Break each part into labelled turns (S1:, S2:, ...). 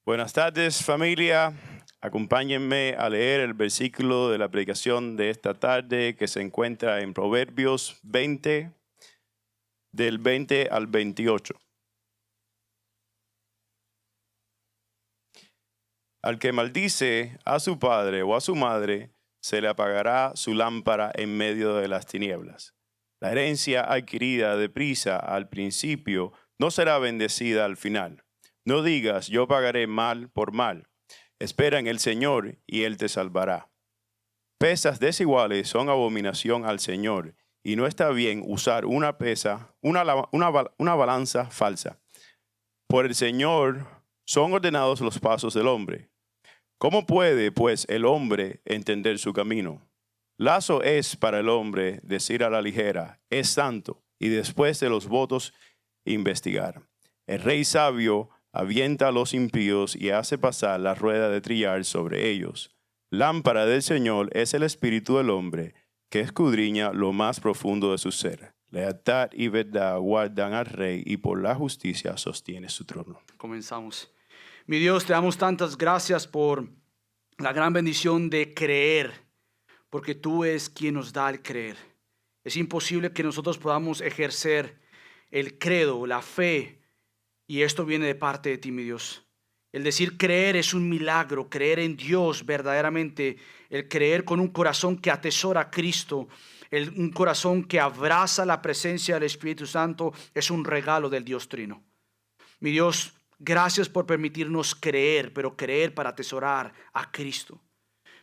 S1: Buenas tardes, familia. Acompáñenme a leer el versículo de la predicación de esta tarde que se encuentra en Proverbios 20, del 20 al 28. Al que maldice a su padre o a su madre, se le apagará su lámpara en medio de las tinieblas. La herencia adquirida deprisa al principio no será bendecida al final. No digas, yo pagaré mal por mal. Espera en el Señor y Él te salvará. Pesas desiguales son abominación al Señor, y no está bien usar una balanza falsa. Por el Señor son ordenados los pasos del hombre. ¿Cómo puede, pues, el hombre entender su camino? Lazo es para el hombre decir a la ligera, es santo, y después de los votos investigar. El rey sabio avienta a los impíos y hace pasar la rueda de trillar sobre ellos. Lámpara del Señor es el espíritu del hombre, que escudriña lo más profundo de su ser. Lealtad y verdad guardan al rey, y por la justicia sostiene su trono.
S2: Comenzamos. Mi Dios, te damos tantas gracias por la gran bendición de creer, porque tú es quien nos da el creer. Es imposible que nosotros podamos ejercer el credo, la fe, y esto viene de parte de ti, mi Dios. El decir creer es un milagro, creer en Dios verdaderamente, el creer con un corazón que atesora a Cristo, un corazón que abraza la presencia del Espíritu Santo, es un regalo del Dios Trino. Mi Dios, gracias por permitirnos creer, pero creer para atesorar a Cristo.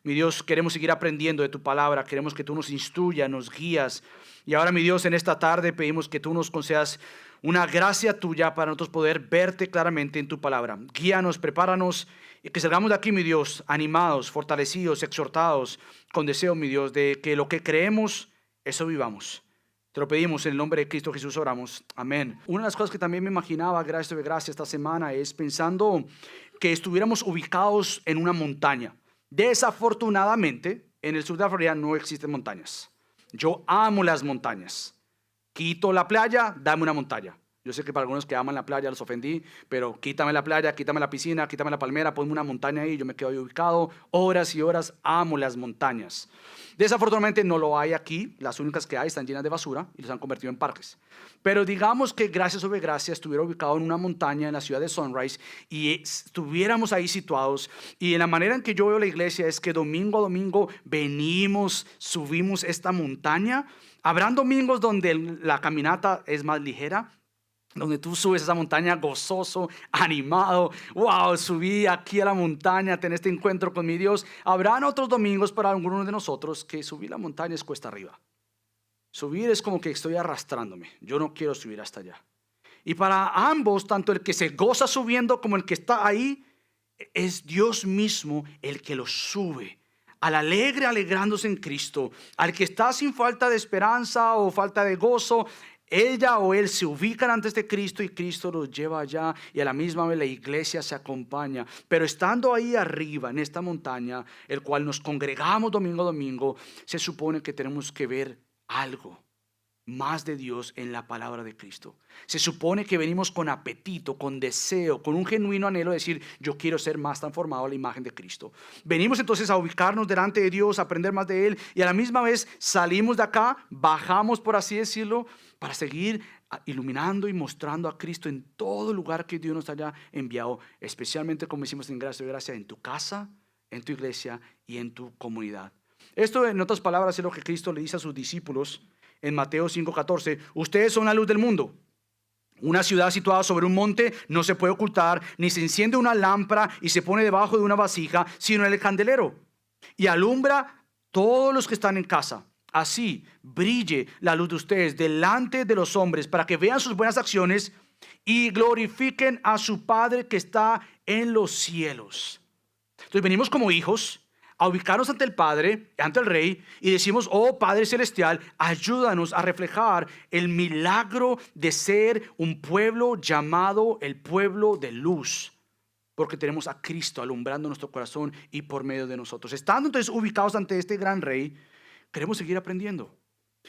S2: Mi Dios, queremos seguir aprendiendo de tu palabra, queremos que tú nos instruyas, nos guías. Y ahora, mi Dios, en esta tarde pedimos que tú nos concedas una gracia tuya para nosotros poder verte claramente en tu palabra. Guíanos, prepáranos y que salgamos de aquí, mi Dios, animados, fortalecidos, exhortados, con deseo, mi Dios, de que lo que creemos, eso vivamos. Te lo pedimos en el nombre de Cristo Jesús, oramos. Amén. Una de las cosas que también me imaginaba, gracias de gracia, esta semana es pensando que estuviéramos ubicados en una montaña. Desafortunadamente, en el sur de la Florida no existen montañas. Yo amo las montañas. Quito la playa, dame una montaña. Yo sé que para algunos que aman la playa los ofendí, pero quítame la playa, quítame la piscina, quítame la palmera, ponme una montaña ahí, yo me quedo ahí ubicado. Horas y horas amo las montañas. Desafortunadamente no lo hay aquí, las únicas que hay están llenas de basura y los han convertido en parques. Pero digamos que gracias sobre gracia estuviera ubicado en una montaña en la ciudad de Sunrise y estuviéramos ahí situados. Y en la manera en que yo veo la iglesia es que domingo a domingo venimos, subimos esta montaña. Habrán domingos donde la caminata es más ligera, donde tú subes esa montaña gozoso, animado. Wow, subí aquí a la montaña, tener este encuentro con mi Dios. Habrán otros domingos para algunos de nosotros que subir la montaña es cuesta arriba. Subir es como que estoy arrastrándome. Yo no quiero subir hasta allá. Y para ambos, tanto el que se goza subiendo como el que está ahí, es Dios mismo el que los sube. Al alegre alegrándose en Cristo, al que está sin falta de esperanza o falta de gozo, ella o él se ubican antes de Cristo y Cristo los lleva allá y a la misma vez la iglesia se acompaña. Pero estando ahí arriba en esta montaña, el cual nos congregamos domingo a domingo, se supone que tenemos que ver algo más de Dios en la palabra de Cristo. Se supone que venimos con apetito, con deseo, con un genuino anhelo de decir, yo quiero ser más transformado a la imagen de Cristo. Venimos entonces a ubicarnos delante de Dios, a aprender más de Él y a la misma vez salimos de acá, bajamos por así decirlo, para seguir iluminando y mostrando a Cristo en todo lugar que Dios nos haya enviado, especialmente como decimos en Gracia de Gracia, en tu casa, en tu iglesia y en tu comunidad. Esto, en otras palabras, es lo que Cristo le dice a sus discípulos en Mateo 5:14. Ustedes son la luz del mundo. Una ciudad situada sobre un monte no se puede ocultar, ni se enciende una lámpara y se pone debajo de una vasija, sino en el candelero, y alumbra todos los que están en casa. Así brille la luz de ustedes delante de los hombres, para que vean sus buenas acciones y glorifiquen a su Padre que está en los cielos. Entonces venimos como hijos a ubicarnos ante el Padre, ante el Rey, y decimos, oh Padre Celestial, ayúdanos a reflejar el milagro de ser un pueblo llamado el pueblo de luz, porque tenemos a Cristo alumbrando nuestro corazón y por medio de nosotros. Estando entonces ubicados ante este gran Rey, queremos seguir aprendiendo.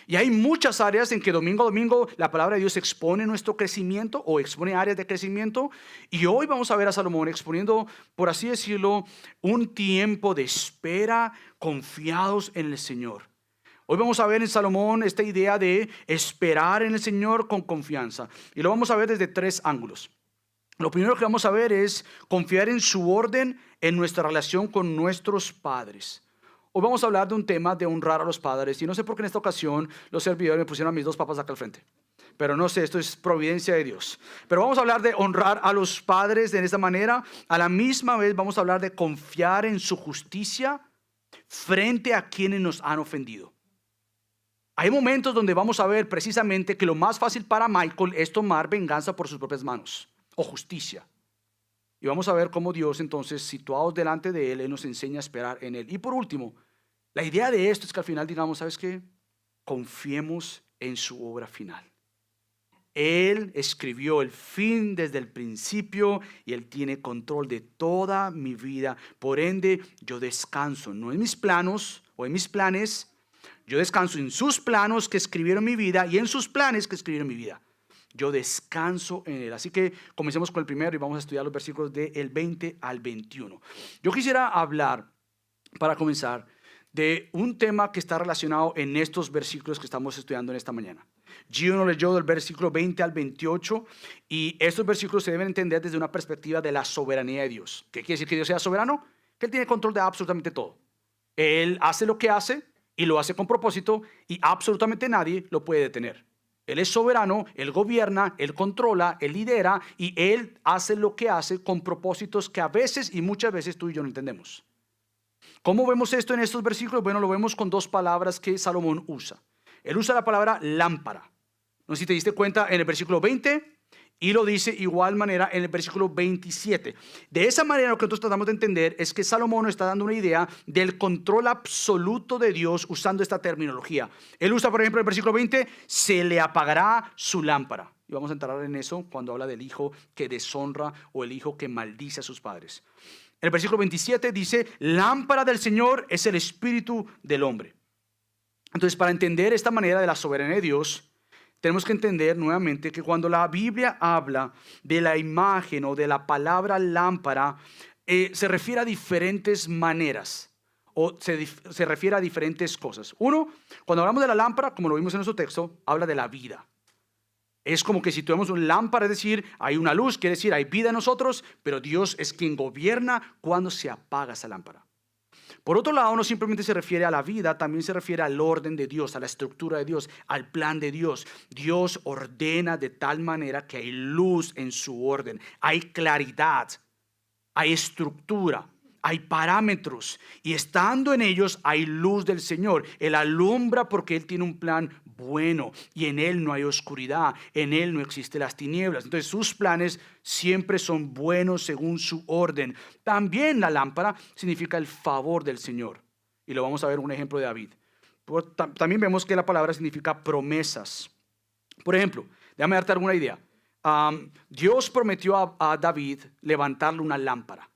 S2: Y hay muchas áreas en que domingo a domingo la palabra de Dios expone nuestro crecimiento o expone áreas de crecimiento. Y hoy vamos a ver a Salomón exponiendo, por así decirlo, un tiempo de espera confiados en el Señor. Hoy vamos a ver en Salomón esta idea de esperar en el Señor con confianza. Y lo vamos a ver desde 3 ángulos. Lo primero que vamos a ver es confiar en su orden en nuestra relación con nuestros padres. Hoy vamos a hablar de un tema de honrar a los padres. Y no sé por qué en esta ocasión los servidores me pusieron a mis 2 papas acá al frente. Pero no sé, esto es providencia de Dios. Pero vamos a hablar de honrar a los padres de esta manera. A la misma vez vamos a hablar de confiar en su justicia frente a quienes nos han ofendido. Hay momentos donde vamos a ver precisamente que lo más fácil para Michael es tomar venganza por sus propias manos o justicia. Y vamos a ver cómo Dios entonces, situados delante de Él nos enseña a esperar en Él. Y por último, la idea de esto es que al final digamos, ¿sabes qué? Confiemos en su obra final. Él escribió el fin desde el principio y Él tiene control de toda mi vida. Por ende, yo descanso, no en mis planos o en mis planes. Yo descanso en sus planos que escribieron mi vida y en sus planes que escribieron mi vida. Yo descanso en Él. Así que comencemos con el primero y vamos a estudiar los versículos del 20 al 21. Yo quisiera hablar, para comenzar, de un tema que está relacionado en estos versículos que estamos estudiando en esta mañana. Gio nos leyó del versículo 20 al 28 y estos versículos se deben entender desde una perspectiva de la soberanía de Dios. ¿Qué quiere decir que Dios sea soberano? Que Él tiene control de absolutamente todo. Él hace lo que hace y lo hace con propósito y absolutamente nadie lo puede detener. Él es soberano, Él gobierna, Él controla, Él lidera y Él hace lo que hace con propósitos que a veces y muchas veces tú y yo no entendemos. ¿Cómo vemos esto en estos versículos? Bueno, lo vemos con 2 palabras que Salomón usa. Él usa la palabra lámpara. No sé si te diste cuenta en el versículo 20 y lo dice igual manera en el versículo 27. De esa manera lo que nosotros tratamos de entender es que Salomón nos está dando una idea del control absoluto de Dios usando esta terminología. Él usa, por ejemplo, el versículo 20, se le apagará su lámpara. Y vamos a entrar en eso cuando habla del hijo que deshonra o el hijo que maldice a sus padres. El versículo 27 dice, lámpara del Señor es el espíritu del hombre. Entonces, para entender esta manera de la soberanía de Dios, tenemos que entender nuevamente que cuando la Biblia habla de la imagen o de la palabra lámpara, se refiere a diferentes maneras o se refiere a diferentes cosas. Uno, cuando hablamos de la lámpara, como lo vimos en nuestro texto, habla de la vida. Es como que si tuviéramos una lámpara, es decir, hay una luz, quiere decir hay vida en nosotros, pero Dios es quien gobierna cuando se apaga esa lámpara. Por otro lado, no simplemente se refiere a la vida, también se refiere al orden de Dios, a la estructura de Dios, al plan de Dios. Dios ordena de tal manera que hay luz en su orden, hay claridad, hay estructura, hay parámetros y estando en ellos hay luz del Señor. Él alumbra porque Él tiene un plan bueno y en Él no hay oscuridad, en Él no existen las tinieblas. Entonces sus planes siempre son buenos según su orden. También la lámpara significa el favor del Señor y lo vamos a ver un ejemplo de David. También vemos que la palabra significa promesas. Por ejemplo, déjame darte alguna idea. Dios prometió a David levantarle una lámpara.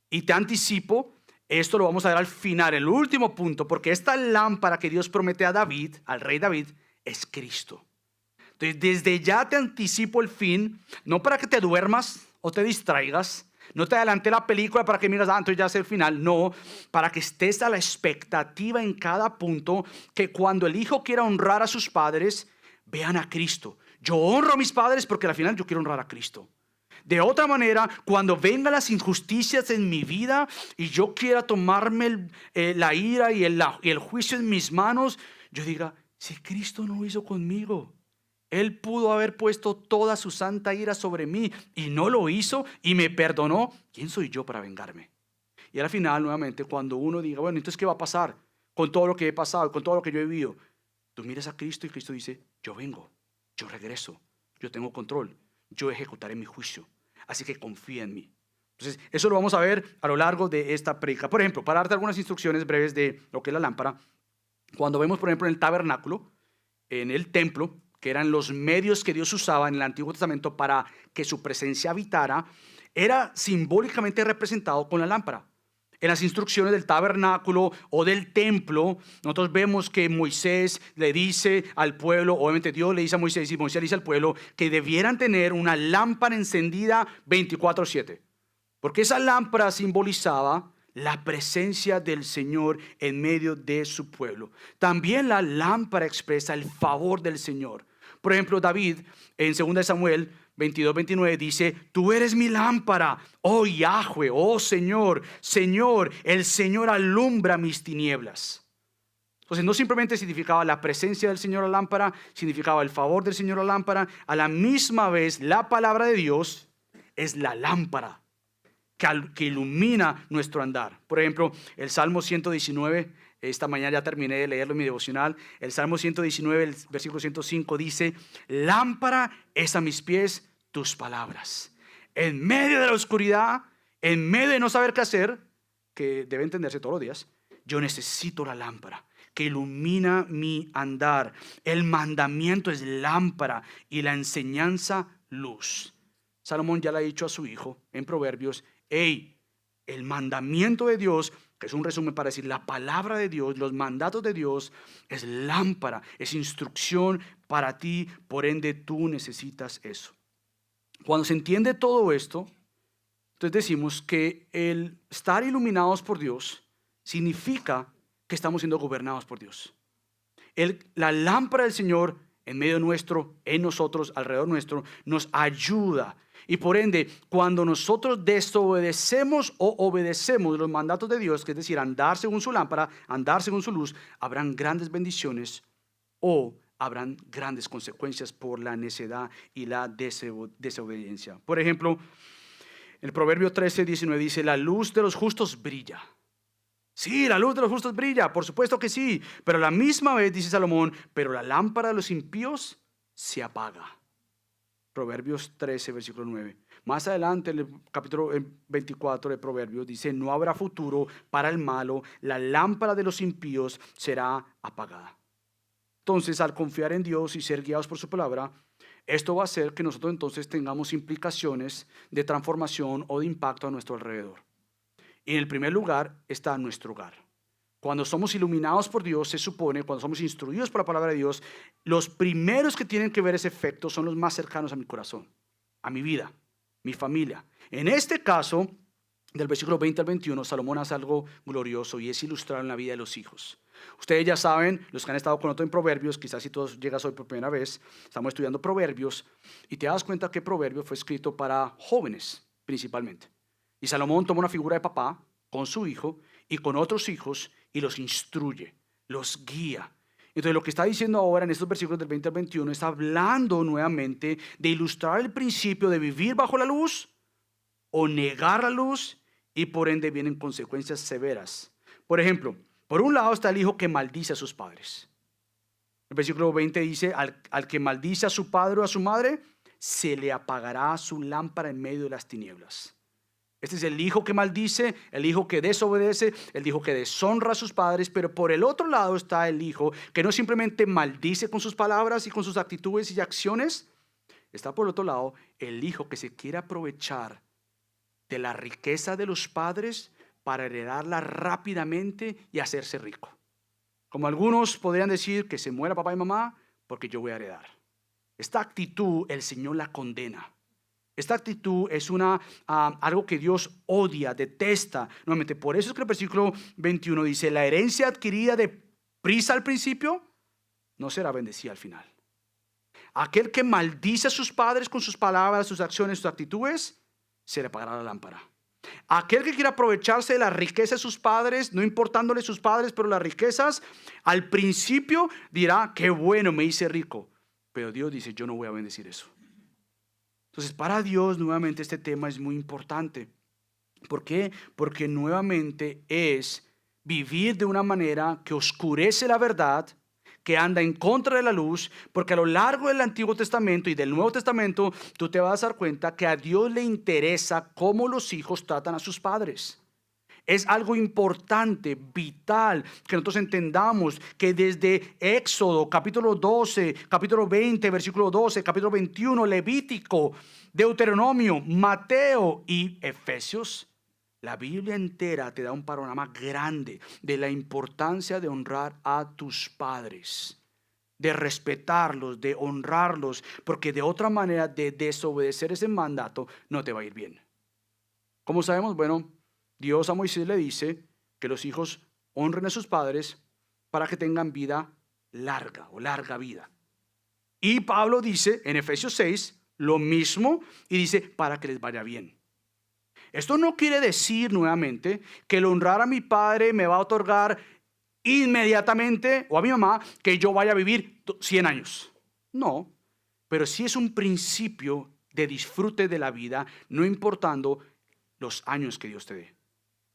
S2: Y te anticipo, esto lo vamos a ver al final, el último punto, porque esta lámpara que Dios promete a David, al rey David, es Cristo. Entonces, desde ya te anticipo el fin, no para que te duermas o te distraigas, no te adelanté la película para que miras, entonces ya es el final, no, para que estés a la expectativa en cada punto, que cuando el hijo quiera honrar a sus padres, vean a Cristo. Yo honro a mis padres porque al final yo quiero honrar a Cristo. De otra manera, cuando vengan las injusticias en mi vida y yo quiera tomarme la ira y el juicio en mis manos, yo diga, si Cristo no lo hizo conmigo, Él pudo haber puesto toda su santa ira sobre mí y no lo hizo y me perdonó, ¿quién soy yo para vengarme? Y al final, nuevamente, cuando uno diga, bueno, entonces, ¿qué va a pasar con todo lo que he pasado, con todo lo que yo he vivido? Tú miras a Cristo y Cristo dice, yo vengo, yo regreso, yo tengo control, yo ejecutaré mi juicio. Así que confía en mí. Entonces, eso lo vamos a ver a lo largo de esta prédica. Por ejemplo, para darte algunas instrucciones breves de lo que es la lámpara, cuando vemos, por ejemplo, en el tabernáculo, en el templo, que eran los medios que Dios usaba en el Antiguo Testamento para que su presencia habitara, era simbólicamente representado con la lámpara. En las instrucciones del tabernáculo o del templo, nosotros vemos que Moisés le dice al pueblo, obviamente Dios le dice a Moisés y Moisés le dice al pueblo que debieran tener una lámpara encendida 24/7. Porque esa lámpara simbolizaba la presencia del Señor en medio de su pueblo. También la lámpara expresa el favor del Señor. Por ejemplo, David en 2 Samuel 22-29 dice: tú eres mi lámpara, oh Yahweh, oh Señor, Señor, el Señor alumbra mis tinieblas. Entonces no simplemente significaba la presencia del Señor a la lámpara, significaba el favor del Señor a la lámpara. A la misma vez, la palabra de Dios es la lámpara que ilumina nuestro andar. Por ejemplo, el Salmo 119, esta mañana ya terminé de leerlo en mi devocional. El Salmo 119, el versículo 105 dice: lámpara es a mis pies tus palabras. En medio de la oscuridad, en medio de no saber qué hacer, que debe entenderse todos los días, yo necesito la lámpara que ilumina mi andar. El mandamiento es lámpara y la enseñanza luz. Salomón ya le ha dicho a su hijo en Proverbios: hey, el mandamiento de Dios, que es un resumen para decir la palabra de Dios, los mandatos de Dios, es lámpara, es instrucción para ti, por ende tú necesitas eso. Cuando se entiende todo esto, entonces decimos que el estar iluminados por Dios significa que estamos siendo gobernados por Dios. La lámpara del Señor en medio nuestro, en nosotros, alrededor nuestro, nos ayuda. Y por ende, cuando nosotros desobedecemos o obedecemos los mandatos de Dios, que es decir, andar según su lámpara, andar según su luz, habrán grandes bendiciones o habrán grandes consecuencias por la necedad y la desobediencia. Por ejemplo, el Proverbio 13:19 dice: la luz de los justos brilla. Sí, la luz de los justos brilla, por supuesto que sí, pero a la misma vez, dice Salomón, pero la lámpara de los impíos se apaga. Proverbios 13, versículo 9. Más adelante, en el capítulo 24 de Proverbios, dice: no habrá futuro para el malo, la lámpara de los impíos será apagada. Entonces, al confiar en Dios y ser guiados por su palabra, esto va a hacer que nosotros entonces tengamos implicaciones de transformación o de impacto a nuestro alrededor. Y en el primer lugar está nuestro hogar. Cuando somos iluminados por Dios, se supone, cuando somos instruidos por la palabra de Dios, los primeros que tienen que ver ese efecto son los más cercanos a mi corazón, a mi vida, mi familia. En este caso, del versículo 20 al 21, Salomón hace algo glorioso y es ilustrar en la vida de los hijos. Ustedes ya saben, los que han estado con nosotros en Proverbios, quizás si tú llegas hoy por primera vez, estamos estudiando Proverbios y te das cuenta que Proverbios fue escrito para jóvenes principalmente. Y Salomón toma una figura de papá con su hijo y con otros hijos y los instruye, los guía. Entonces lo que está diciendo ahora en estos versículos del 20 al 21 está hablando nuevamente de ilustrar el principio de vivir bajo la luz o negar la luz, y por ende vienen consecuencias severas. Por ejemplo, por un lado está el hijo que maldice a sus padres. El versículo 20 dice: al que maldice a su padre o a su madre, se le apagará su lámpara en medio de las tinieblas. Este es el hijo que maldice, el hijo que desobedece, el hijo que deshonra a sus padres. Pero por el otro lado está el hijo que no simplemente maldice con sus palabras y con sus actitudes y acciones. Está por el otro lado el hijo que se quiere aprovechar de la riqueza de los padres para heredarla rápidamente y hacerse rico. Como algunos podrían decir, que se muera papá y mamá porque yo voy a heredar. Esta actitud el Señor la condena. Esta actitud es algo que Dios odia, detesta. Nuevamente, por eso es que el versículo 21 dice: la herencia adquirida de prisa al principio no será bendecida al final. Aquel que maldice a sus padres con sus palabras, sus acciones, sus actitudes, se le apagará la lámpara. Aquel que quiera aprovecharse de la riqueza de sus padres, no importándole sus padres, pero las riquezas, al principio dirá: qué bueno, me hice rico. Pero Dios dice: yo no voy a bendecir eso. Entonces, para Dios, nuevamente, este tema es muy importante. ¿Por qué? Porque nuevamente es vivir de una manera que oscurece la verdad, que anda en contra de la luz, porque a lo largo del Antiguo Testamento y del Nuevo Testamento, tú te vas a dar cuenta que a Dios le interesa cómo los hijos tratan a sus padres. Es algo importante, vital, que nosotros entendamos que desde Éxodo, capítulo 12, capítulo 20, versículo 12, capítulo 21, Levítico, Deuteronomio, Mateo y Efesios, La Biblia entera te da un panorama grande de la importancia de honrar a tus padres, de respetarlos, de honrarlos, porque de otra manera de desobedecer ese mandato no te va a ir bien. ¿Cómo sabemos? Bueno, Dios a Moisés le dice que los hijos honren a sus padres para que tengan vida larga o larga vida. Y Pablo dice en Efesios 6 lo mismo y dice para que les vaya bien. Esto no quiere decir nuevamente que el honrar a mi padre me va a otorgar inmediatamente, o a mi mamá, que yo vaya a vivir 100 años. No, pero sí es un principio de disfrute de la vida, no importando los años que Dios te dé.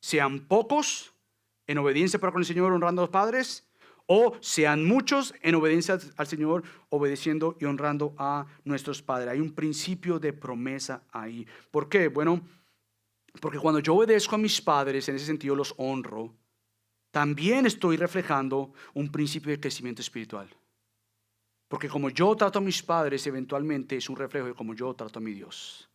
S2: Sean pocos en obediencia para con el Señor honrando a los padres, o sean muchos en obediencia al Señor, obedeciendo y honrando a nuestros padres. Hay un principio de promesa ahí. ¿Por qué? Bueno, porque cuando yo obedezco a mis padres, en ese sentido los honro, también estoy reflejando un principio de crecimiento espiritual. Porque como yo trato a mis padres, eventualmente es un reflejo de cómo yo trato a mi Dios.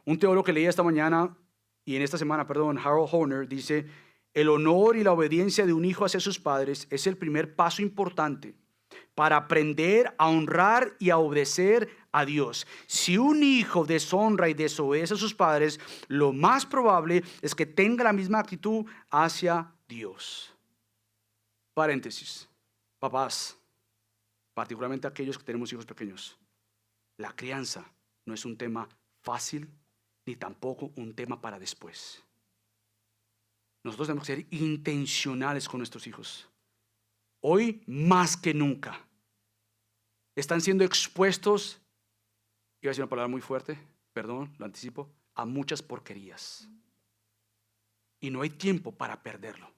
S2: Un teólogo que leí esta mañana, y en esta semana, Harold Horner, dice: el honor y la obediencia de un hijo hacia sus padres es el primer paso importante para aprender a honrar y a obedecer a Dios. Si un hijo deshonra y desobedece a sus padres, lo más probable es que tenga la misma actitud hacia Dios. Paréntesis. Papás, particularmente aquellos que tenemos hijos pequeños, la crianza no es un tema fácil ni tampoco un tema para después. Nosotros tenemos que ser intencionales con nuestros hijos. Hoy más que nunca están siendo expuestos, iba a decir una palabra muy fuerte, perdón, lo anticipo, a muchas porquerías. Y no hay tiempo para perderlo.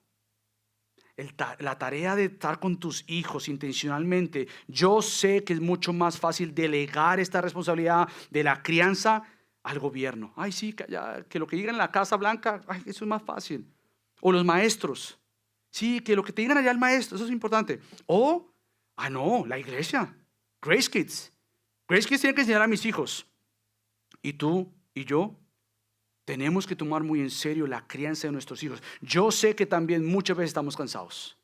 S2: La tarea de estar con tus hijos intencionalmente, yo sé que es mucho más fácil delegar esta responsabilidad de la crianza al gobierno. Ay, sí, que lo que digan en la Casa Blanca, ay, eso es más fácil. O los maestros. Sí, que lo que te digan allá el maestro, eso es importante. O, no, la iglesia. Grace Kids. Grace Kids tiene que enseñar a mis hijos. Y tú y yo tenemos que tomar muy en serio la crianza de nuestros hijos. Yo sé que también muchas veces estamos cansados.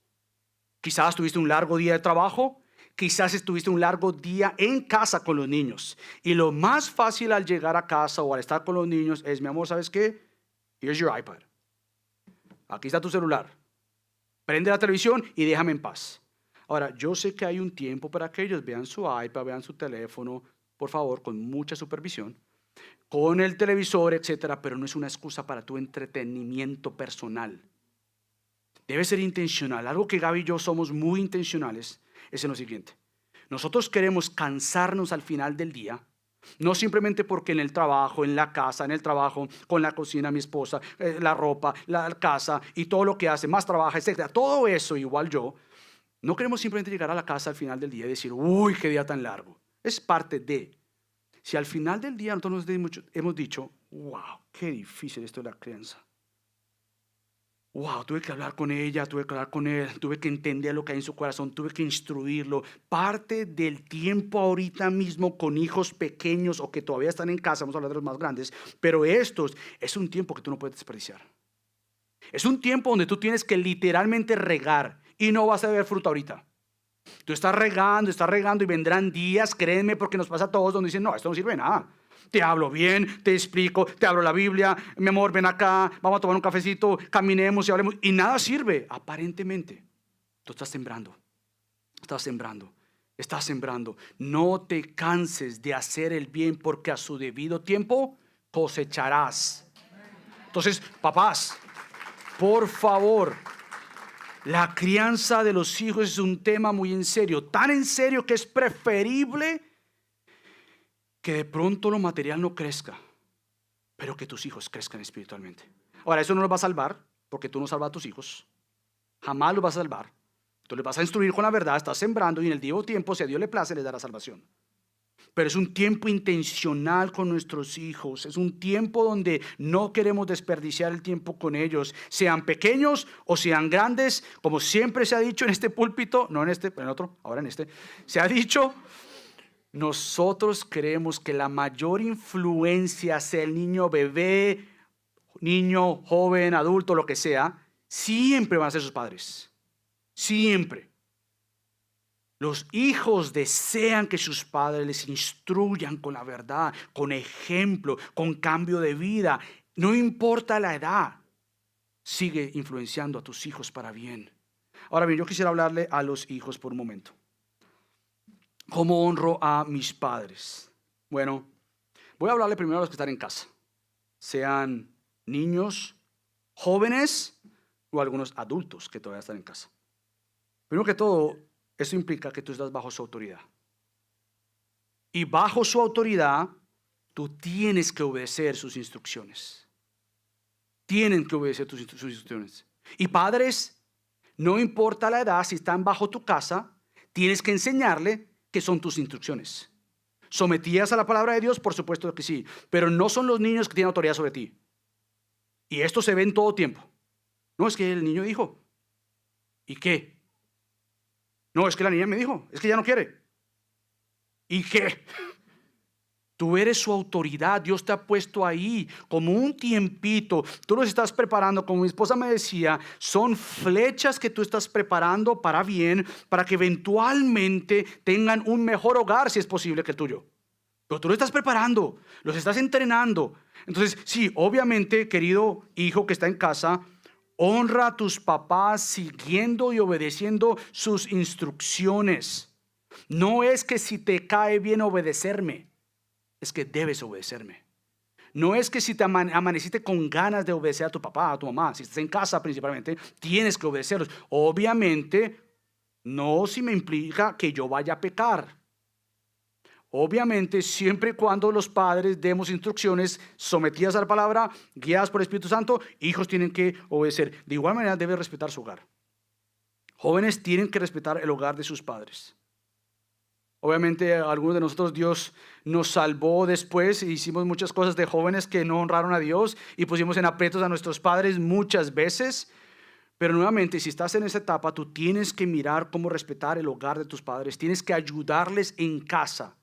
S2: Quizás tuviste un largo día de trabajo. Quizás estuviste un largo día en casa con los niños. Y lo más fácil al llegar a casa o al estar con los niños es: mi amor, ¿sabes qué? Here's your iPad. Aquí está tu celular. Prende la televisión y déjame en paz. Ahora, yo sé que hay un tiempo para que ellos vean su iPad, vean su teléfono, por favor, con mucha supervisión, con el televisor, etcétera, pero no es una excusa para tu entretenimiento personal. Debe ser intencional. Algo que Gaby y yo somos muy intencionales es en lo siguiente: nosotros queremos cansarnos al final del día, no simplemente porque en el trabajo, en la casa, en el trabajo, con la cocina, mi esposa, la ropa, la casa y todo lo que hace, más trabaja, etcétera. Todo eso, igual yo, no queremos simplemente llegar a la casa al final del día y decir: uy, qué día tan largo. Es parte de. Si al final del día nosotros hemos dicho: wow, qué difícil esto de la crianza. Wow, tuve que hablar con ella, tuve que hablar con él, tuve que entender lo que hay en su corazón, tuve que instruirlo. Parte del tiempo ahorita mismo con hijos pequeños o que todavía están en casa, vamos a hablar de los más grandes, pero estos es un tiempo que tú no puedes desperdiciar. Es un tiempo donde tú tienes que literalmente regar y no vas a ver fruta ahorita. Tú estás regando y vendrán días, créeme, porque nos pasa a todos, donde dicen: no, esto no sirve de nada. Te hablo bien, te explico, te abro la Biblia, mi amor, ven acá, vamos a tomar un cafecito, caminemos y hablemos, y nada sirve, aparentemente. Tú estás sembrando. No te canses de hacer el bien, porque a su debido tiempo cosecharás. Entonces, papás, por favor, la crianza de los hijos es un tema muy en serio, tan en serio que es preferible que de pronto lo material no crezca, pero que tus hijos crezcan espiritualmente. Ahora, eso no los va a salvar, porque tú no salvas a tus hijos. Jamás los vas a salvar. Tú les vas a instruir con la verdad, estás sembrando, y en el debido tiempo, si a Dios le place, les dará salvación. Pero es un tiempo intencional con nuestros hijos. Es un tiempo donde no queremos desperdiciar el tiempo con ellos, sean pequeños o sean grandes. Como siempre se ha dicho en este púlpito, no en este, pero en otro, ahora en este, se ha dicho: nosotros creemos que la mayor influencia hacia el niño bebé, niño, joven, adulto, lo que sea, siempre van a ser sus padres. Siempre. Los hijos desean que sus padres les instruyan con la verdad, con ejemplo, con cambio de vida. No importa la edad, sigue influenciando a tus hijos para bien. Ahora bien, yo quisiera hablarle a los hijos por un momento. ¿Cómo honro a mis padres? Bueno, voy a hablarle primero a los que están en casa, sean niños, jóvenes o algunos adultos que todavía están en casa. Primero que todo, eso implica que tú estás bajo su autoridad. Y bajo su autoridad, tú tienes que obedecer sus instrucciones. Tienen que obedecer sus instrucciones. Y padres, no importa la edad, si están bajo tu casa, tienes que enseñarle qué son tus instrucciones. ¿Sometidas a la palabra de Dios? Por supuesto que sí. Pero no son los niños que tienen autoridad sobre ti. Y esto se ve en todo tiempo. No, es que el niño dijo. ¿Y qué? No, es que la niña me dijo. Es que ya no quiere. ¿Y qué? Tú eres su autoridad. Dios te ha puesto ahí como un tiempito. Tú los estás preparando, como mi esposa me decía, son flechas que tú estás preparando para bien, para que eventualmente tengan un mejor hogar, si es posible, que el tuyo. Pero tú lo estás preparando, los estás entrenando. Entonces, sí, obviamente, querido hijo que está en casa, honra a tus papás siguiendo y obedeciendo sus instrucciones. No es que si te cae bien obedecerme, es que debes obedecerme. No es que si te amaneciste con ganas de obedecer a tu papá, a tu mamá, si estás en casa principalmente, tienes que obedecerlos. Obviamente, no si me implica que yo vaya a pecar. Obviamente, siempre y cuando los padres demos instrucciones sometidas a la palabra, guiadas por el Espíritu Santo, hijos tienen que obedecer. De igual manera, deben respetar su hogar. Jóvenes tienen que respetar el hogar de sus padres. Obviamente, algunos de nosotros Dios nos salvó después e hicimos muchas cosas de jóvenes que no honraron a Dios y pusimos en aprietos a nuestros padres muchas veces. Pero nuevamente, si estás en esa etapa, tú tienes que mirar cómo respetar el hogar de tus padres. Tienes que ayudarles en casa.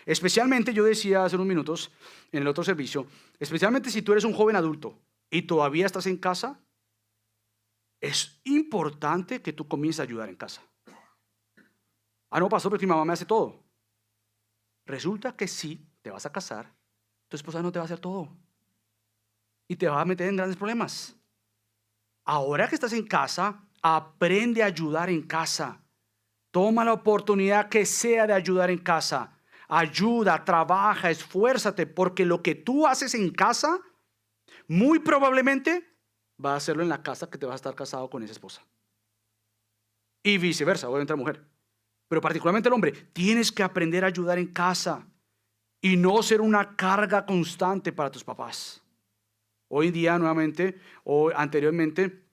S2: Especialmente, yo decía hace unos minutos en el otro servicio, especialmente si tú eres un joven adulto y todavía estás en casa, es importante que tú comiences a ayudar en casa. Ah, no, pastor, porque mi mamá me hace todo. Resulta que si te vas a casar, tu esposa no te va a hacer todo y te va a meter en grandes problemas. Ahora que estás en casa, aprende a ayudar en casa. Toma la oportunidad que sea de ayudar en casa. Ayuda, trabaja, esfuérzate, porque lo que tú haces en casa, muy probablemente va a hacerlo en la casa que te vas a estar casado con esa esposa. Y viceversa, obviamente la mujer. Pero particularmente el hombre, tienes que aprender a ayudar en casa y no ser una carga constante para tus papás. Hoy en día, nuevamente, o anteriormente,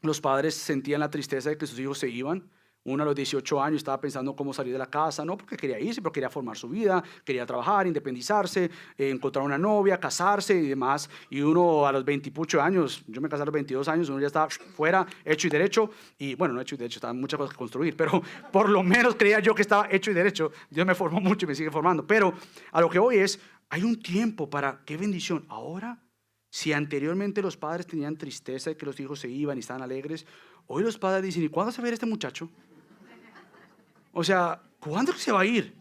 S2: los padres sentían la tristeza de que sus hijos se iban. Uno a los 18 años estaba pensando cómo salir de la casa, no porque quería irse, pero quería formar su vida, quería trabajar, independizarse, encontrar una novia, casarse y demás. Y uno a los 20 y pucho años, yo me casé a los 22 años, uno ya estaba fuera, hecho y derecho. Y bueno, no hecho y derecho, estaban muchas cosas que construir, pero por lo menos creía yo que estaba hecho y derecho. Dios me formó mucho y me sigue formando. Pero a lo que voy es, hay un tiempo para, qué bendición. Ahora, si anteriormente los padres tenían tristeza de que los hijos se iban y estaban alegres, hoy los padres dicen, ¿y cuándo se va a ir este muchacho? O sea, ¿cuándo se va a ir?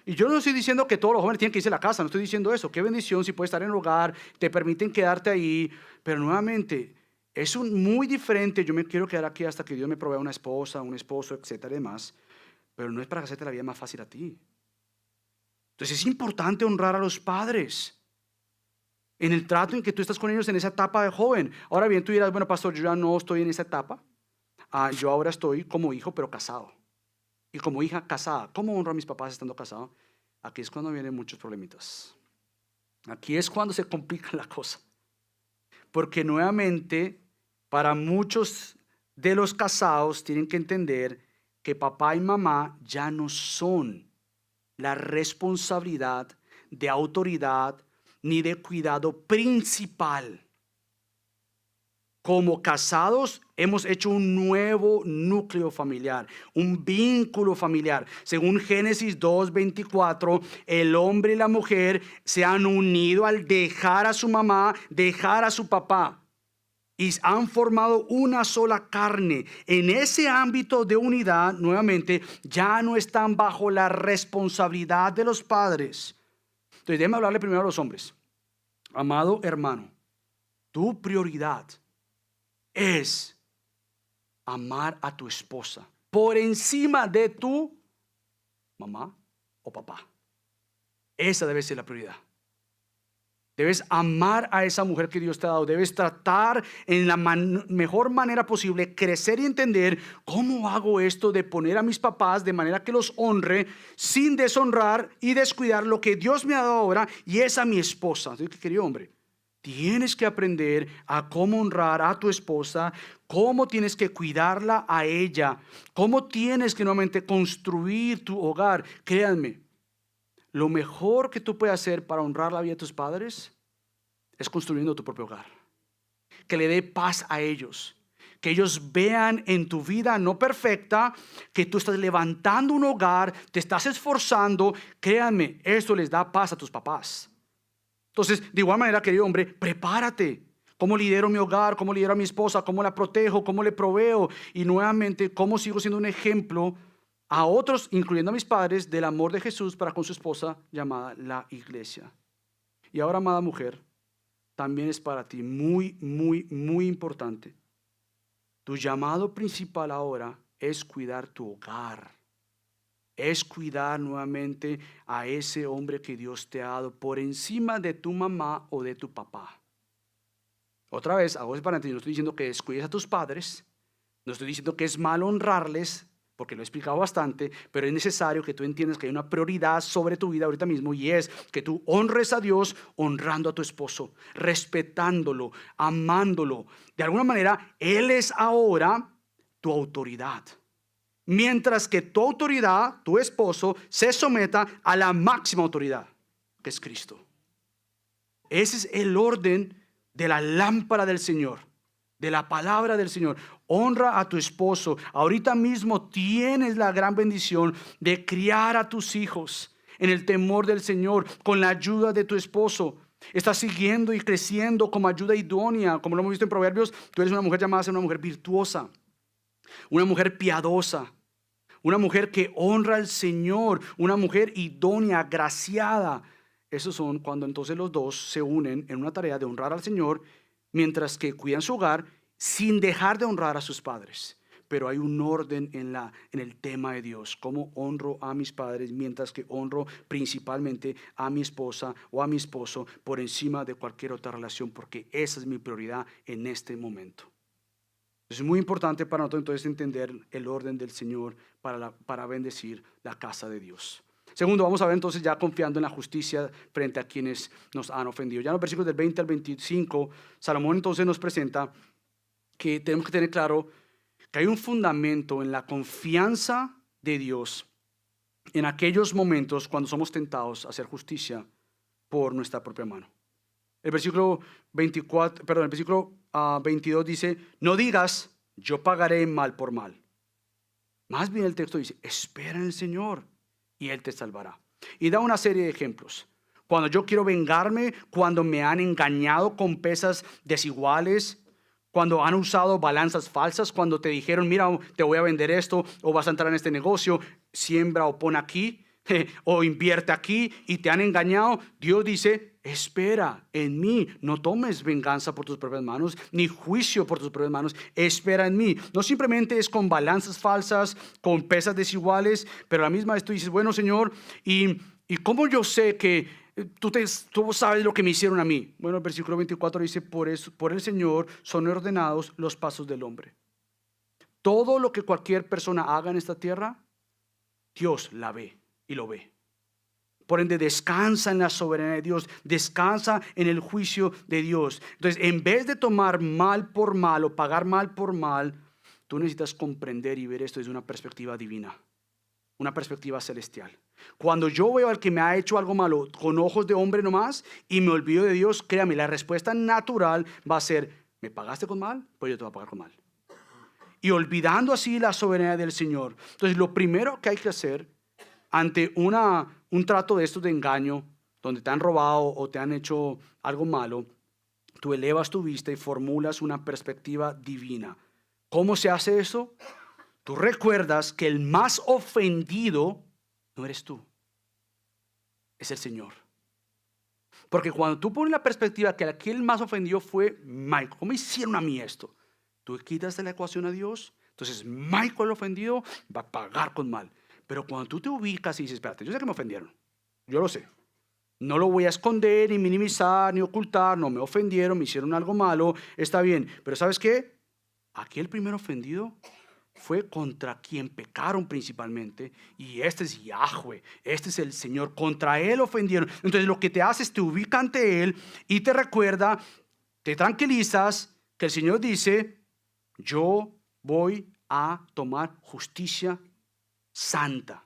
S2: Y yo no estoy diciendo que todos los jóvenes tienen que irse a la casa, no estoy diciendo eso. Qué bendición si puedes estar en el hogar, te permiten quedarte ahí. Pero nuevamente, es muy diferente. Yo me quiero quedar aquí hasta que Dios me provea una esposa, un esposo, etcétera y demás. Pero no es para hacerte la vida más fácil a ti. Entonces es importante honrar a los padres en el trato en que tú estás con ellos en esa etapa de joven. Ahora bien, tú dirás, bueno, pastor, yo ya no estoy en esa etapa. Yo ahora estoy como hijo, pero casado. Y como hija casada. ¿Cómo honro a mis papás estando casado? Aquí es cuando vienen muchos problemitas. Aquí es cuando se complica la cosa. Porque nuevamente, para muchos de los casados tienen que entender que papá y mamá ya no son la responsabilidad de autoridad ni de cuidado principal. como casados hemos hecho un nuevo núcleo familiar, un vínculo familiar. Según Génesis 2:24, el hombre y la mujer se han unido al dejar a su mamá, dejar a su papá, y han formado una sola carne. En ese ámbito de unidad, nuevamente, ya no están bajo la responsabilidad de los padres. Entonces, déjame hablarle primero a los hombres. Amado hermano, tu prioridad es amar a tu esposa por encima de tu mamá o papá. Esa debe ser la prioridad. Debes amar a esa mujer que Dios te ha dado. Debes tratar en la mejor manera posible, crecer y entender cómo hago esto de poner a mis papás de manera que los honre sin deshonrar y descuidar lo que Dios me ha dado ahora, y es a mi esposa. Así que, querido hombre, tienes que aprender a cómo honrar a tu esposa, cómo tienes que cuidarla a ella, cómo tienes que nuevamente construir tu hogar. Créanme, lo mejor que tú puedes hacer para honrar la vida de tus padres es construyendo tu propio hogar. Que le dé paz a ellos. Que ellos vean en tu vida no perfecta que tú estás levantando un hogar, te estás esforzando. Créanme, esto les da paz a tus papás. Entonces, de igual manera, querido hombre, prepárate. ¿Cómo lidero mi hogar? ¿Cómo lidero a mi esposa? ¿Cómo la protejo? ¿Cómo le proveo? Y nuevamente, ¿cómo sigo siendo un ejemplo a otros, incluyendo a mis padres, del amor de Jesús para con su esposa llamada la iglesia? Y ahora, amada mujer, también es para ti muy, muy, muy importante. Tu llamado principal ahora es cuidar tu hogar. Es cuidar nuevamente a ese hombre que Dios te ha dado por encima de tu mamá o de tu papá. Otra vez, hago ese paréntesis, no estoy diciendo que descuides a tus padres, no estoy diciendo que es malo honrarles, porque lo he explicado bastante, pero es necesario que tú entiendas que hay una prioridad sobre tu vida ahorita mismo, y es que tú honres a Dios honrando a tu esposo, respetándolo, amándolo. De alguna manera, Él es ahora tu autoridad. Mientras que tu autoridad, tu esposo, se someta a la máxima autoridad, que es Cristo. Ese es el orden de la lámpara del Señor, de la palabra del Señor. Honra a tu esposo. Ahorita mismo tienes la gran bendición de criar a tus hijos en el temor del Señor, con la ayuda de tu esposo. Estás siguiendo y creciendo como ayuda idónea, como lo hemos visto en Proverbios. Tú eres una mujer llamada a ser una mujer virtuosa, una mujer piadosa, una mujer que honra al Señor, una mujer idónea, agraciada. Esos son cuando entonces los dos se unen en una tarea de honrar al Señor, mientras que cuidan su hogar sin dejar de honrar a sus padres. Pero hay un orden en el tema de Dios. Cómo honro a mis padres, mientras que honro principalmente a mi esposa o a mi esposo por encima de cualquier otra relación, porque esa es mi prioridad en este momento. Es muy importante para nosotros entonces entender el orden del Señor para bendecir la casa de Dios. Segundo, vamos a ver entonces ya confiando en la justicia frente a quienes nos han ofendido. Ya en los versículos del 20 al 25, Salomón entonces nos presenta que tenemos que tener claro que hay un fundamento en la confianza de Dios en aquellos momentos cuando somos tentados a hacer justicia por nuestra propia mano. El versículo 22 dice, no digas, yo pagaré mal por mal. Más bien el texto dice, espera en el Señor y Él te salvará. Y da una serie de ejemplos. Cuando yo quiero vengarme, cuando me han engañado con pesas desiguales, cuando han usado balanzas falsas, cuando te dijeron, mira, te voy a vender esto, o vas a entrar en este negocio, siembra o pon aquí, o invierte aquí, y te han engañado. Dios dice, espera en mí, no tomes venganza por tus propias manos, ni juicio por tus propias manos, espera en mí. No simplemente es con balanzas falsas, con pesas desiguales, pero a la misma vez tú dices, bueno, Señor, ¿y cómo yo sé que tú sabes lo que me hicieron a mí? Bueno, el versículo 24 dice, por el Señor son ordenados los pasos del hombre. Todo lo que cualquier persona haga en esta tierra, Dios la ve y lo ve. Por ende, descansa en la soberanía de Dios, descansa en el juicio de Dios. Entonces, en vez de tomar mal por mal o pagar mal por mal, tú necesitas comprender y ver esto desde una perspectiva divina, una perspectiva celestial. Cuando yo veo al que me ha hecho algo malo con ojos de hombre nomás y me olvido de Dios, créame, la respuesta natural va a ser, ¿Me pagaste con mal? Pues yo te voy a pagar con mal. Y olvidando así la soberanía del Señor. Entonces, lo primero que hay que hacer ante un trato de estos de engaño, donde te han robado o te han hecho algo malo, tú elevas tu vista y formulas una perspectiva divina. ¿Cómo se hace eso? Tú recuerdas que el más ofendido no eres tú, es el Señor. Porque cuando tú pones la perspectiva que aquí el más ofendido fue Michael, ¿cómo hicieron a mí esto? Tú quitas de la ecuación a Dios, entonces Michael el ofendido va a pagar con mal. Pero cuando tú te ubicas y dices, espérate, yo sé que me ofendieron, yo lo sé. No lo voy a esconder, ni minimizar, ni ocultar, no me ofendieron, me hicieron algo malo, está bien. Pero ¿sabes qué? Aquí el primer ofendido fue contra quien pecaron principalmente, y este es Yahweh, este es el Señor, contra él ofendieron. Entonces lo que te hace es te ubica ante él y te recuerda, te tranquilizas, que el Señor dice, yo voy a tomar justicia santa.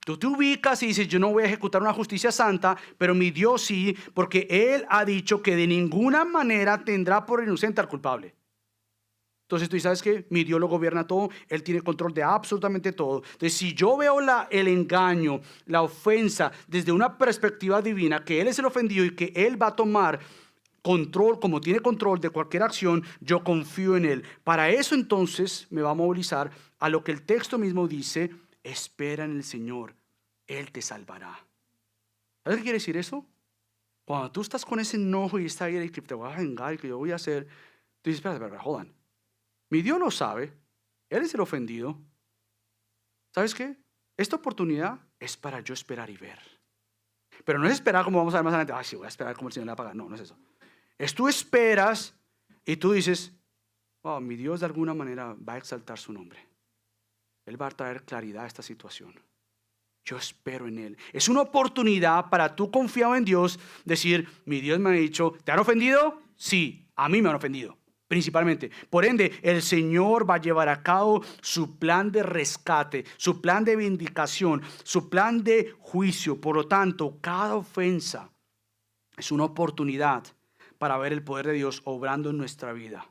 S2: Tú te ubicas y dices, yo no voy a ejecutar una justicia santa, pero mi Dios sí, porque Él ha dicho que de ninguna manera tendrá por inocente al culpable. Entonces tú sabes que mi Dios lo gobierna todo, Él tiene control de absolutamente todo. Entonces si yo veo el engaño, la ofensa desde una perspectiva divina, que Él es el ofendido y que Él va a tomar control, como tiene control de cualquier acción, yo confío en Él. Para eso entonces me va a movilizar a lo que el texto mismo dice, espera en el Señor, Él te salvará. ¿Sabes qué quiere decir eso? Cuando tú estás con ese enojo y esta ira y que te voy a vengar y que yo voy a hacer, tú dices, espera, jodan. Mi Dios lo sabe, Él es el ofendido. ¿Sabes qué? Esta oportunidad es para yo esperar y ver. Pero no es esperar como vamos a ver más adelante, sí, voy a esperar como el Señor le va a pagar. No, no es eso. Es tú esperas y tú dices, oh, mi Dios de alguna manera va a exaltar su nombre. Él va a traer claridad a esta situación. Yo espero en Él. Es una oportunidad para tú confiado en Dios, decir, mi Dios me ha dicho, ¿te han ofendido? Sí, a mí me han ofendido, principalmente. Por ende, el Señor va a llevar a cabo su plan de rescate, su plan de vindicación, su plan de juicio. Por lo tanto, cada ofensa es una oportunidad para ver el poder de Dios obrando en nuestra vida.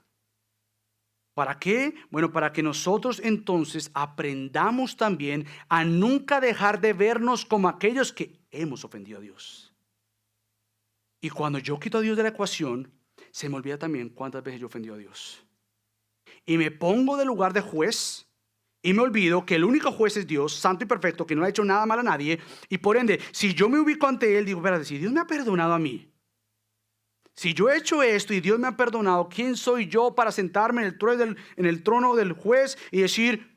S2: ¿Para qué? Bueno, para que nosotros entonces aprendamos también a nunca dejar de vernos como aquellos que hemos ofendido a Dios. Y cuando yo quito a Dios de la ecuación, se me olvida también cuántas veces yo ofendí a Dios. Y me pongo del lugar de juez y me olvido que el único juez es Dios, santo y perfecto, que no ha hecho nada mal a nadie. Y por ende, si yo me ubico ante Él, digo, espérate, si Dios me ha perdonado a mí, si yo he hecho esto y Dios me ha perdonado, ¿quién soy yo para sentarme en el trono del juez y decir,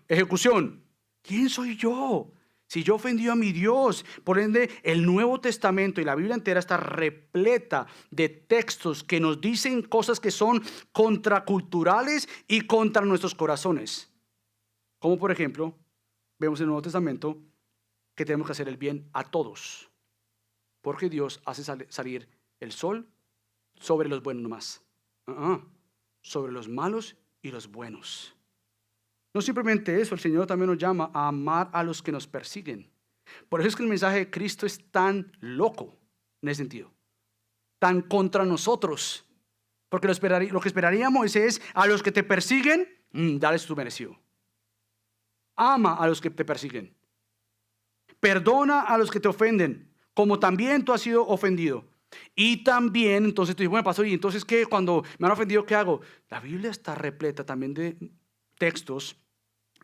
S2: ejecución? ¿Quién soy yo? Si yo ofendí a mi Dios. Por ende, el Nuevo Testamento y la Biblia entera está repleta de textos que nos dicen cosas que son contraculturales y contra nuestros corazones. Como por ejemplo, vemos en el Nuevo Testamento que tenemos que hacer el bien a todos. Porque Dios hace salir el sol sobre los buenos nomás. Sobre los malos y los buenos. No simplemente eso, el Señor también nos llama a amar a los que nos persiguen. Por eso es que el mensaje de Cristo es tan loco en ese sentido. Tan contra nosotros. Porque lo que esperaríamos es a los que te persiguen, dales tu merecido. Ama a los que te persiguen. Perdona a los que te ofenden, como también tú has sido ofendido. Y también, entonces tú dices, bueno, pastor, ¿y entonces qué? Cuando me han ofendido, ¿qué hago? La Biblia está repleta también de textos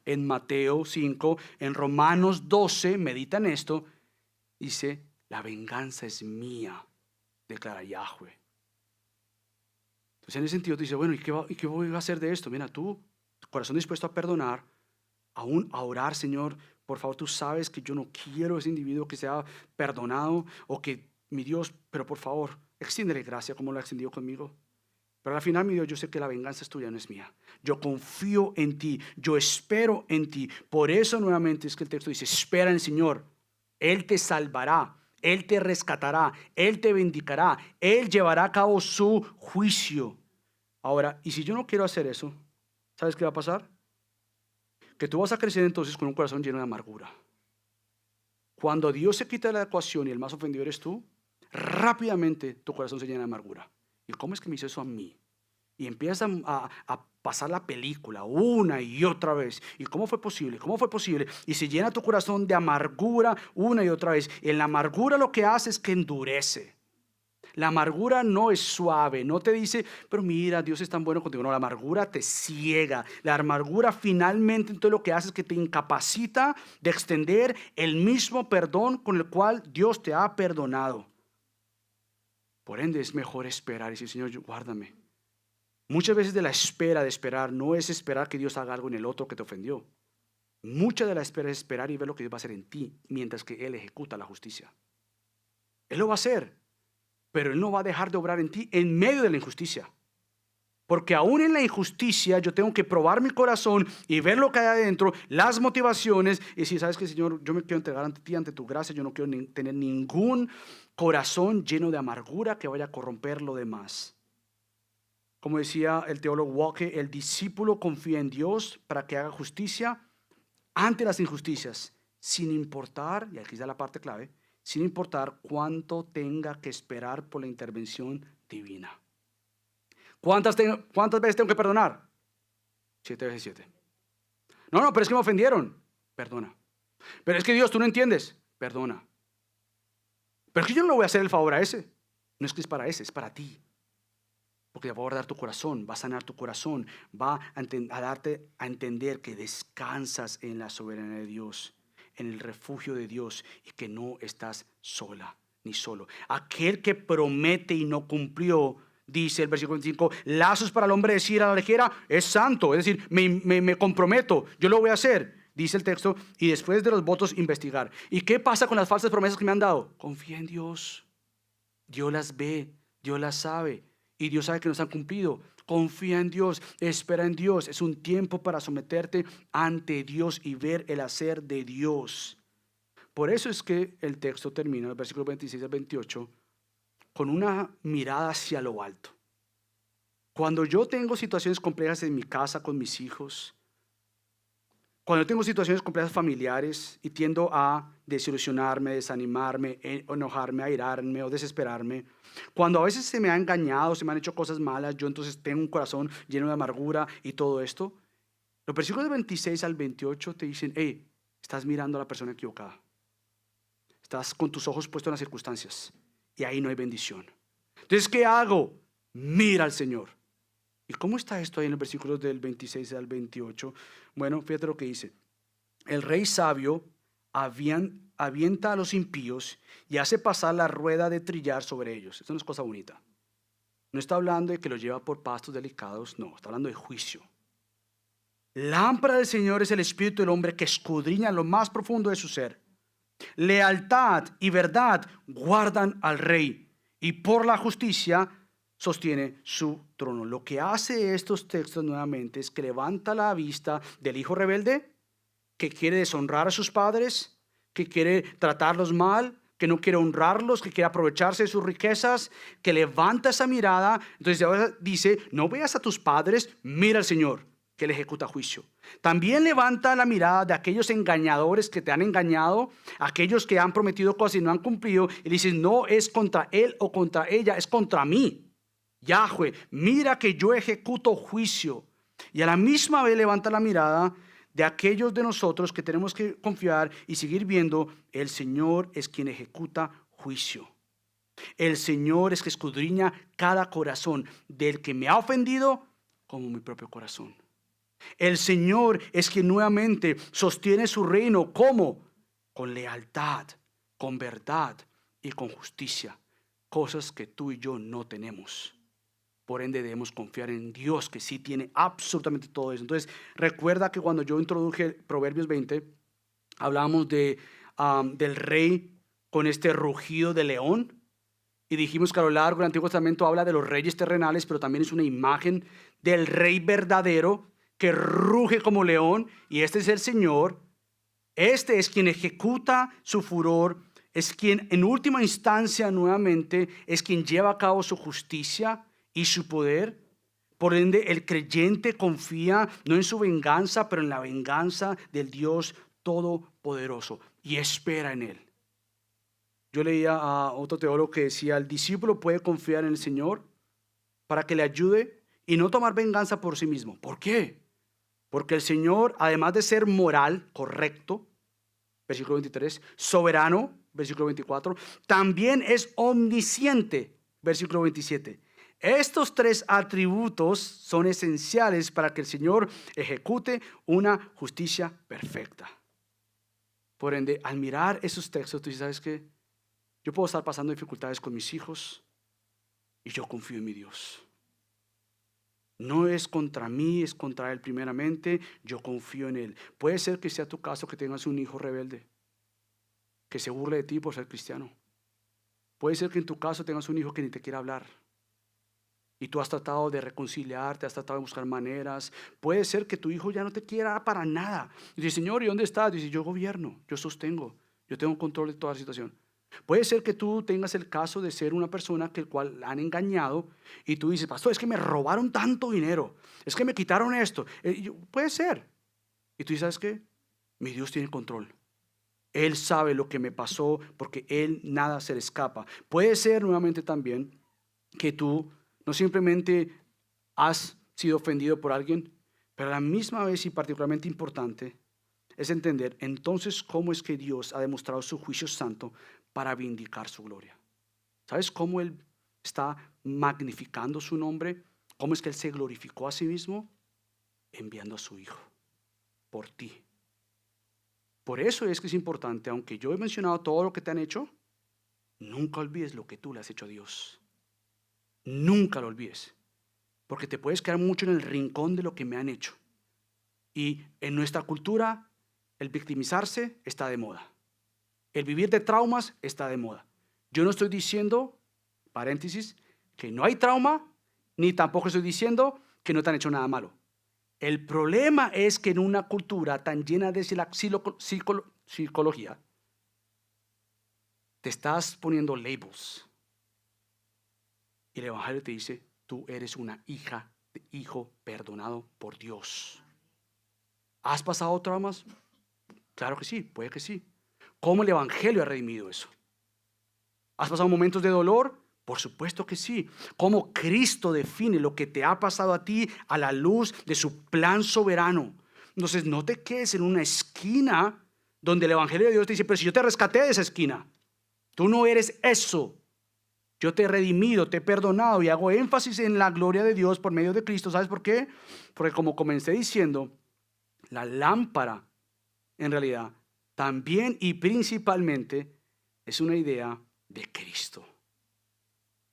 S2: en Mateo 5, en Romanos 12, medita en esto, dice, la venganza es mía, declara Yahweh. Entonces en ese sentido tú dices, bueno, ¿y qué voy a hacer de esto? Mira, tu corazón dispuesto a perdonar, aún a orar, Señor, por favor, tú sabes que yo no quiero ese individuo que sea perdonado o que mi Dios, pero por favor, extiéndele gracia como lo ha extendido conmigo. Pero al final, mi Dios, yo sé que la venganza es tuya, no es mía. Yo confío en ti, yo espero en ti. Por eso nuevamente es que el texto dice, espera en el Señor. Él te salvará, Él te rescatará, Él te vindicará, Él llevará a cabo su juicio. Ahora, y si yo no quiero hacer eso, ¿sabes qué va a pasar? Que tú vas a crecer entonces con un corazón lleno de amargura. Cuando Dios se quita de la ecuación y el más ofendido eres tú, rápidamente tu corazón se llena de amargura. ¿Y cómo es que me hizo eso a mí? Y empiezas a pasar la película una y otra vez. ¿Y cómo fue posible? ¿Cómo fue posible? Y se llena tu corazón de amargura una y otra vez. Y en la amargura lo que hace es que endurece. La amargura no es suave, no te dice, pero mira, Dios es tan bueno contigo. No, la amargura te ciega. La amargura finalmente entonces lo que hace es que te incapacita de extender el mismo perdón con el cual Dios te ha perdonado. Por ende es mejor esperar y decir, Señor, guárdame. Muchas veces de la espera de esperar no es esperar que Dios haga algo en el otro que te ofendió. Mucha de la espera es esperar y ver lo que Dios va a hacer en ti mientras que Él ejecuta la justicia. Él lo va a hacer, pero Él no va a dejar de obrar en ti en medio de la injusticia. Porque aún en la injusticia yo tengo que probar mi corazón y ver lo que hay adentro, las motivaciones. Y decir, ¿sabes qué, Señor? Yo me quiero entregar ante ti, ante tu gracia. Yo no quiero tener ningún corazón lleno de amargura que vaya a corromper lo demás. Como decía el teólogo Walker, el discípulo confía en Dios para que haga justicia ante las injusticias, sin importar, y aquí está la parte clave, sin importar cuánto tenga que esperar por la intervención divina. ¿Cuántas veces tengo que perdonar? 7 veces 7. No, pero es que me ofendieron. Perdona. Pero es que Dios, tú no entiendes. Perdona. Pero es que yo no le voy a hacer el favor a ese. No es que es para ese, es para ti. Porque va a guardar tu corazón, va a sanar tu corazón, va a darte a entender que descansas en la soberanía de Dios, en el refugio de Dios y que no estás sola ni solo. Aquel que promete y no cumplió, dice el versículo 25, lazos para el hombre decir a la ligera, es santo, es decir, me comprometo, yo lo voy a hacer, dice el texto, y después de los votos investigar. ¿Y qué pasa con las falsas promesas que me han dado? Confía en Dios, Dios las ve, Dios las sabe. Y Dios sabe que no se han cumplido. Confía en Dios, espera en Dios. Es un tiempo para someterte ante Dios y ver el hacer de Dios. Por eso es que el texto termina, el versículo 26 al 28, con una mirada hacia lo alto. Cuando yo tengo situaciones complejas en mi casa con mis hijos, cuando tengo situaciones complejas familiares y tiendo a desilusionarme, desanimarme, enojarme, airarme o desesperarme, cuando a veces se me ha engañado, se me han hecho cosas malas, yo entonces tengo un corazón lleno de amargura y todo esto, los versículos 26 al 28 te dicen, hey, estás mirando a la persona equivocada. Estás con tus ojos puestos en las circunstancias y ahí no hay bendición. Entonces, ¿qué hago? Mira al Señor. ¿Y cómo está esto ahí en los versículos del 26 al 28? Bueno, fíjate lo que dice. El rey sabio avienta a los impíos y hace pasar la rueda de trillar sobre ellos. Esto no es cosa bonita. No está hablando de que los lleva por pastos delicados, no, está hablando de juicio. Lámpara del Señor es el espíritu del hombre que escudriña lo más profundo de su ser. Lealtad y verdad guardan al rey y por la justicia sostiene su trono. Lo que hace estos textos nuevamente es que levanta la vista del hijo rebelde que quiere deshonrar a sus padres, que quiere tratarlos mal, que no quiere honrarlos, que quiere aprovecharse de sus riquezas, que levanta esa mirada. Entonces ahora dice, no veas a tus padres, mira al Señor, que Él ejecuta juicio. También levanta la mirada de aquellos engañadores que te han engañado, aquellos que han prometido cosas y no han cumplido, y dices, no es contra él o contra ella, es contra mí. Yahweh, mira que yo ejecuto juicio. Y a la misma vez levanta la mirada de aquellos de nosotros que tenemos que confiar y seguir viendo, el Señor es quien ejecuta juicio. El Señor es que escudriña cada corazón, del que me ha ofendido como mi propio corazón. El Señor es quien nuevamente sostiene su reino. ¿Cómo? Con lealtad, con verdad y con justicia. Cosas que tú y yo no tenemos. Por ende debemos confiar en Dios que sí tiene absolutamente todo eso. Entonces recuerda que cuando yo introduje Proverbios 20, hablábamos del rey con este rugido de león. Y dijimos que a lo largo del Antiguo Testamento habla de los reyes terrenales, pero también es una imagen del rey verdadero que ruge como león. Y este es el Señor. Este es quien ejecuta su furor. Es quien en última instancia nuevamente es quien lleva a cabo su justicia y su poder. Por ende, el creyente confía no en su venganza, pero en la venganza del Dios Todopoderoso y espera en Él. Yo leía a otro teólogo que decía, el discípulo puede confiar en el Señor para que le ayude y no tomar venganza por sí mismo. ¿Por qué? Porque el Señor, además de ser moral, correcto, versículo 23, soberano, versículo 24, también es omnisciente, versículo 27. Estos tres atributos son esenciales para que el Señor ejecute una justicia perfecta. Por ende, al mirar esos textos, tú dices, ¿sabes qué? Yo puedo estar pasando dificultades con mis hijos y yo confío en mi Dios. No es contra mí, es contra Él primeramente. Yo confío en Él. Puede ser que sea tu caso que tengas un hijo rebelde, que se burle de ti por ser cristiano. Puede ser que en tu caso tengas un hijo que ni te quiera hablar. Y tú has tratado de reconciliarte, has tratado de buscar maneras. Puede ser que tu hijo ya no te quiera para nada. Y dice, Señor, ¿y dónde estás? Dice, yo gobierno, yo sostengo, yo tengo control de toda la situación. Puede ser que tú tengas el caso de ser una persona que el cual han engañado y tú dices, pastor, es que me robaron tanto dinero, es que me quitaron esto. Puede ser. Y tú dices, ¿sabes qué? Mi Dios tiene control. Él sabe lo que me pasó porque Él nada se le escapa. Puede ser nuevamente también que tú no simplemente has sido ofendido por alguien, pero a la misma vez y particularmente importante es entender entonces cómo es que Dios ha demostrado su juicio santo para vindicar su gloria. ¿Sabes cómo Él está magnificando su nombre? ¿Cómo es que Él se glorificó a sí mismo? Enviando a su Hijo por ti. Por eso es que es importante, aunque yo he mencionado todo lo que te han hecho, nunca olvides lo que tú le has hecho a Dios. Nunca lo olvides, porque te puedes quedar mucho en el rincón de lo que me han hecho. Y en nuestra cultura, el victimizarse está de moda. El vivir de traumas está de moda. Yo no estoy diciendo, paréntesis, que no hay trauma, ni tampoco estoy diciendo que no te han hecho nada malo. El problema es que en una cultura tan llena de psicología, te estás poniendo labels. Y el Evangelio te dice, tú eres una hija, hijo perdonado por Dios. ¿Has pasado traumas? Claro que sí, puede que sí. ¿Cómo el Evangelio ha redimido eso? ¿Has pasado momentos de dolor? Por supuesto que sí. ¿Cómo Cristo define lo que te ha pasado a ti a la luz de su plan soberano? Entonces no te quedes en una esquina donde el Evangelio de Dios te dice, pero si yo te rescaté de esa esquina, tú no eres eso. Yo te he redimido, te he perdonado y hago énfasis en la gloria de Dios por medio de Cristo. ¿Sabes por qué? Porque como comencé diciendo, la lámpara en realidad también y principalmente es una idea de Cristo.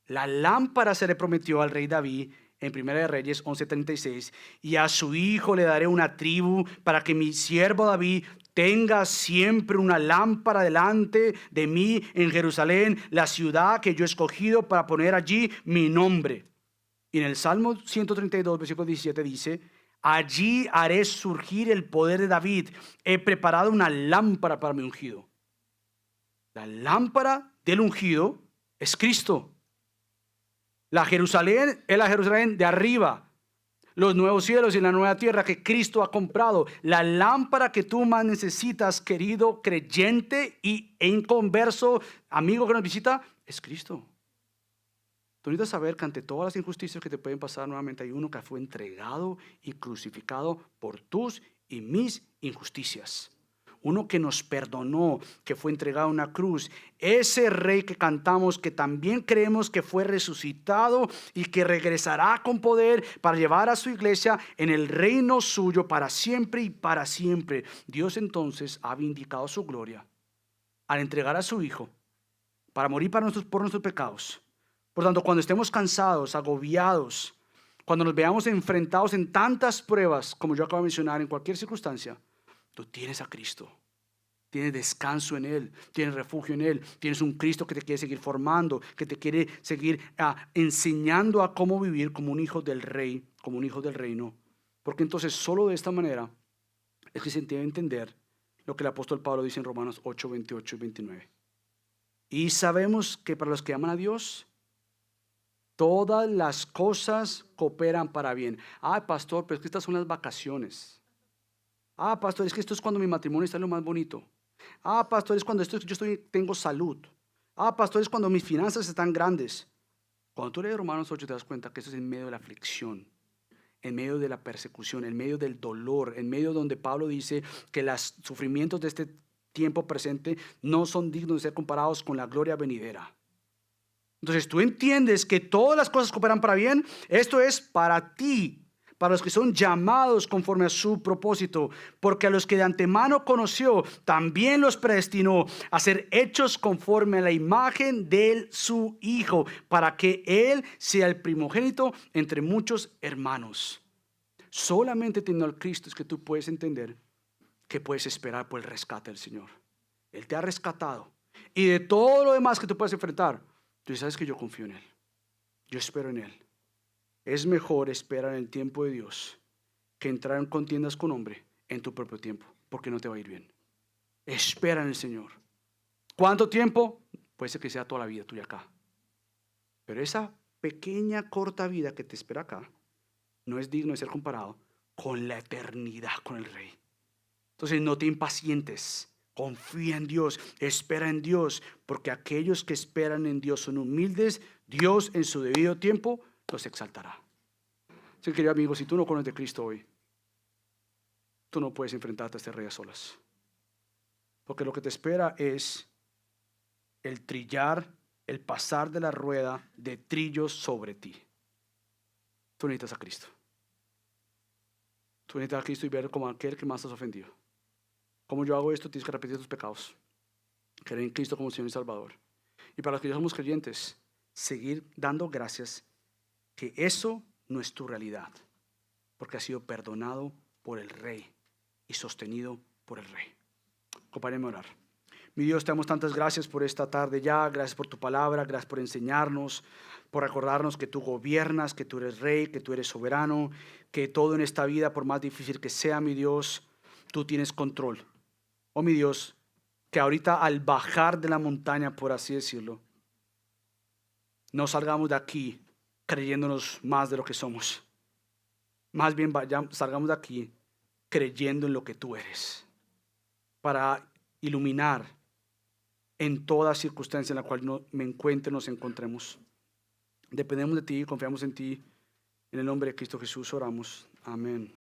S2: La lámpara se le prometió al rey David en 1 de Reyes 11:36, y a su hijo le daré una tribu para que mi siervo David tenga siempre una lámpara delante de mí en Jerusalén, la ciudad que yo he escogido para poner allí mi nombre. Y en el Salmo 132, versículo 17 dice, allí haré surgir el poder de David. He preparado una lámpara para mi ungido. La lámpara del ungido es Cristo. La Jerusalén es la Jerusalén de arriba. Los nuevos cielos y la nueva tierra que Cristo ha comprado. La lámpara que tú más necesitas, querido creyente y inconverso, amigo que nos visita, es Cristo. Tú necesitas saber que ante todas las injusticias que te pueden pasar, nuevamente hay uno que fue entregado y crucificado por tus y mis injusticias. Uno que nos perdonó, que fue entregado a una cruz. Ese rey que cantamos, que también creemos que fue resucitado y que regresará con poder para llevar a su iglesia en el reino suyo para siempre y para siempre. Dios entonces ha vindicado su gloria al entregar a su Hijo para morir por nuestros pecados. Por tanto, cuando estemos cansados, agobiados, cuando nos veamos enfrentados en tantas pruebas, como yo acabo de mencionar, en cualquier circunstancia, tú tienes a Cristo, tienes descanso en Él, tienes refugio en Él, tienes un Cristo que te quiere seguir formando, que te quiere seguir enseñando a cómo vivir como un hijo del Rey, como un hijo del reino. Porque entonces solo de esta manera es que se debe entender lo que el apóstol Pablo dice en Romanos 8, 28 y 29. Y sabemos que para los que aman a Dios, todas las cosas cooperan para bien. Pastor, pero es que estas son las vacaciones. Pastor, es que esto es cuando mi matrimonio está en lo más bonito. Pastor, es cuando tengo salud. Pastor, es cuando mis finanzas están grandes. Cuando tú lees Romanos 8 te das cuenta que eso es en medio de la aflicción, en medio de la persecución, en medio del dolor, en medio donde Pablo dice que los sufrimientos de este tiempo presente no son dignos de ser comparados con la gloria venidera. Entonces tú entiendes que todas las cosas cooperan para bien. Esto es para ti, para los que son llamados conforme a su propósito, porque a los que de antemano conoció, también los predestinó a ser hechos conforme a la imagen de su Hijo, para que Él sea el primogénito entre muchos hermanos. Solamente teniendo al Cristo es que tú puedes entender que puedes esperar por el rescate del Señor. Él te ha rescatado. Y de todo lo demás que tú puedes enfrentar, tú sabes que yo confío en Él. Yo espero en Él. Es mejor esperar en el tiempo de Dios que entrar en contiendas con hombre en tu propio tiempo, porque no te va a ir bien. Espera en el Señor. ¿Cuánto tiempo? Puede ser que sea toda la vida tuya acá. Pero esa pequeña, corta vida que te espera acá no es digno de ser comparado con la eternidad con el Rey. Entonces no te impacientes. Confía en Dios, espera en Dios, porque aquellos que esperan en Dios son humildes. Dios en su debido tiempo los exaltará. Así que, querido amigo, si tú no conoces de Cristo hoy, tú no puedes enfrentarte a este rey a solas. Porque lo que te espera es el trillar, el pasar de la rueda de trillos sobre ti. Tú necesitas a Cristo. Tú necesitas a Cristo y ver como aquel que más has ofendido. Como yo hago esto, tienes que repetir tus pecados. Creer en Cristo como Señor y Salvador. Y para los que ya somos creyentes, seguir dando gracias que eso no es tu realidad, porque has sido perdonado por el Rey y sostenido por el Rey. Acompáñame a orar. Mi Dios, te damos tantas gracias por esta tarde ya, gracias por tu palabra, gracias por enseñarnos, por recordarnos que tú gobiernas, que tú eres Rey, que tú eres soberano, que todo en esta vida, por más difícil que sea, mi Dios, tú tienes control. Oh, mi Dios, que ahorita al bajar de la montaña, por así decirlo, no salgamos de aquí creyéndonos más de lo que somos. Más bien salgamos de aquí creyendo en lo que tú eres, para iluminar en toda circunstancia en la cual me encuentre, nos encontremos. Dependemos de ti, confiamos en ti. En el nombre de Cristo Jesús oramos. Amén.